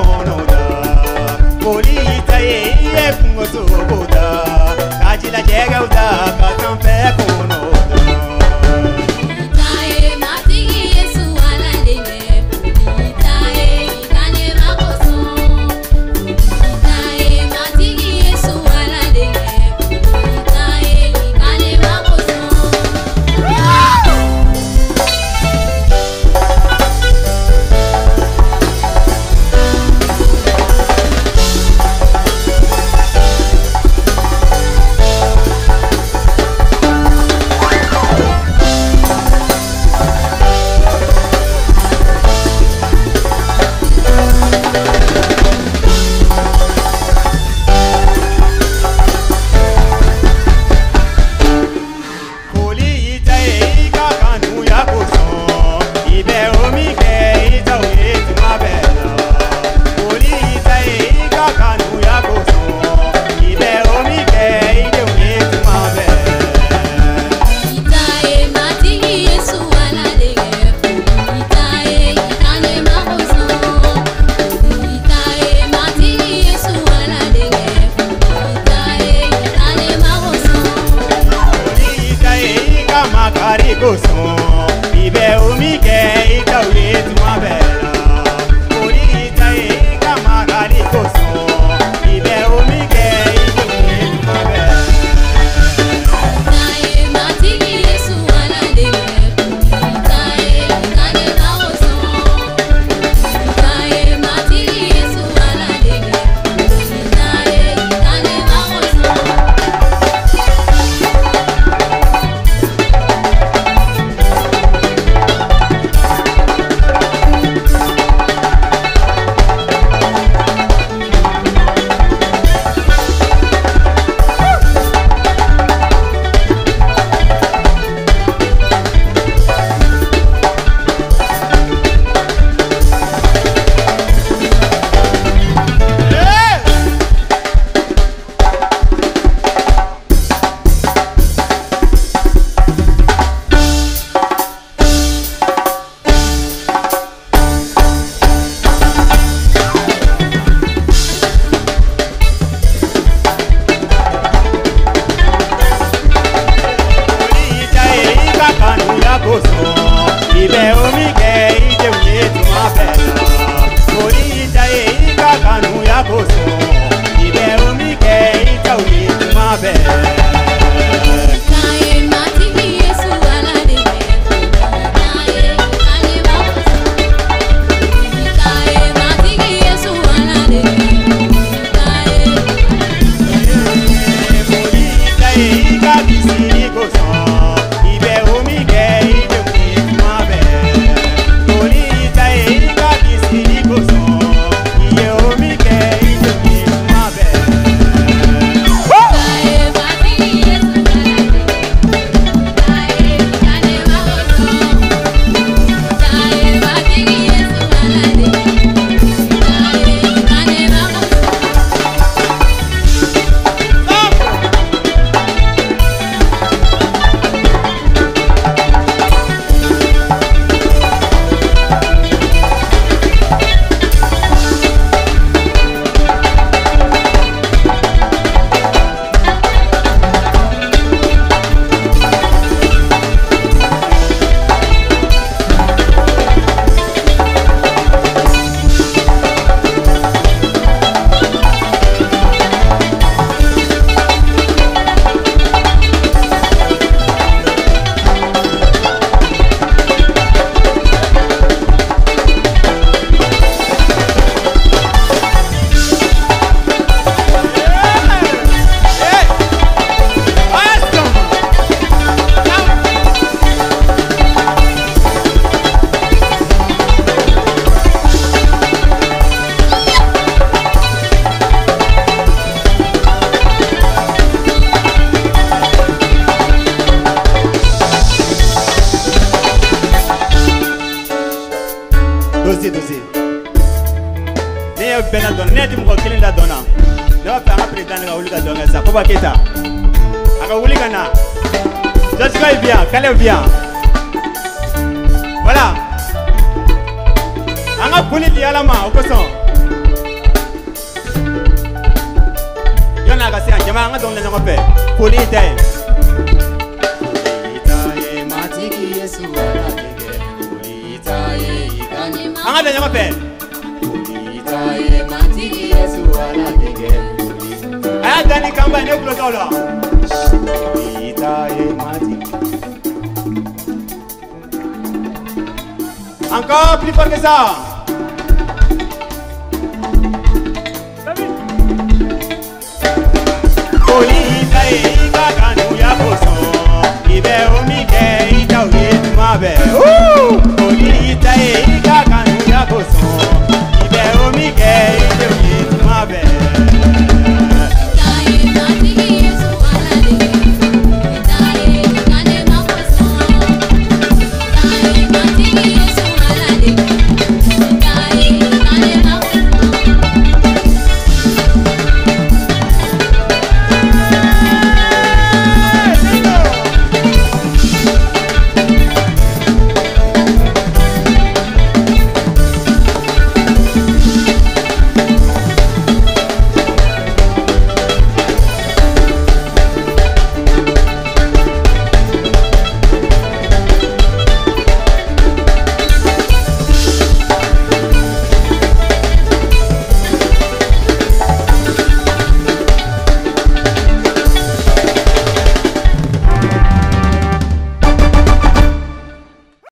konoda Poli itaye kungoso boda Kajila jega uda katampe konoda Itaye matigi Yesu alandenge Itaye ikane makoso Itaye matigi Yesu alandenge Itaye ikane makoso dossier. Ne bena don ne dim ko kilinda dona. Ne wa pa président ga wuli ka dona sa ko ba keta. Aka wuli kana. Just go bien, calez bien. Voilà. Anga kuli di alama o ko son. Dona ka se anjama nga don le ngo pe. Polita e. Polita e matiki Yesu ala denge. Polita e ikane ma. Anga le ngo pe. Polita e matiki Yesu ala denge. Aya dani kamba ne kulo tolo. Polita e matiki. Encore plus fort que ça. Polita e ikakanu ya poso. Ibe omike